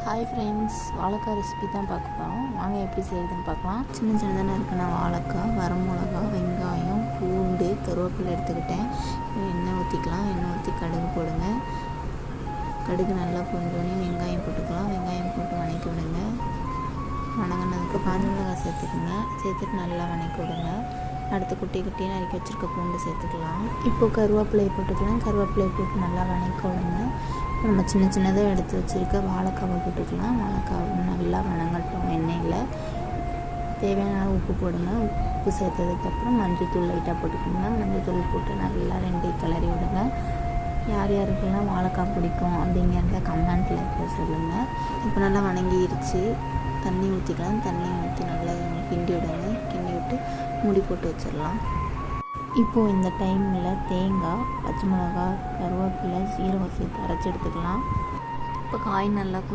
Hi friends, வாழைக்காய் recipe தான் பார்க்க போகிறோம். வாங்க எப்படி செய்யுதுன்னு பார்க்கலாம். சின்ன சின்னதான இருக்குன்னா வாழைக்காய், வரமிளகா, வெங்காயம், பூண்டு, கருவேப்பிலை எடுத்துக்கிட்டேன். எண்ணெய் ஊற்றிக்கலாம். எண்ணெய் ஊற்றி கடுகு போடுங்க. கடுகு நல்லா பொரிஞ்சோடனே வெங்காயம் போட்டுக்கலாம். வெங்காயம் போட்டு வதக்கி விடுங்க. வதங்கினதுக்கு காஞ்ச மிளகாய் சேர்த்துக்குங்க. சேர்த்துட்டு நல்லா வதக்கி விடுங்க. அடுத்து குட்டி குட்டியாக நறுக்கி வச்சுருக்க பூண்டு சேர்த்துக்கலாம். இப்போது கருவேப்பிலையை போட்டுக்கலாம். கருவேப்பிலையை போட்டு நல்லா வதக்கி விடுங்க. நம்ம சின்ன சின்னதாக எடுத்து வச்சுருக்க வாழைக்காவை போட்டுக்கலாம். வாழைக்காவை நல்லா வதங்கட்டும். எண்ணெயில் தேவையான உப்பு போடுங்க. உப்பு சேர்த்ததுக்கப்புறம் மஞ்சள் தூள் லைட்டாக போட்டுக்கோங்க. மஞ்சள் தூள் போட்டு நல்லா ரெண்டையும் கிளறி விடுங்க. யார் யாருக்கெல்லாம் வாழைக்காய் பிடிக்கும் அப்படிங்கிறத கமெண்ட்டில் சொல்லுங்கள். இப்போ நல்லா வதங்கிருச்சு. தண்ணி ஊற்றிக்கலாம். தண்ணி ஊற்றி நல்லா கிண்டி விடுங்க. கிண்டி விட்டு மூடி போட்டு வச்சிடலாம். இப்போது இந்த டைமில் தேங்காய், பச்சை மிளகாய், கருவேப்பிலை, சீரகம் சேர்த்து அரைச்சி எடுத்துக்கலாம். இப்போ காய் நல்லா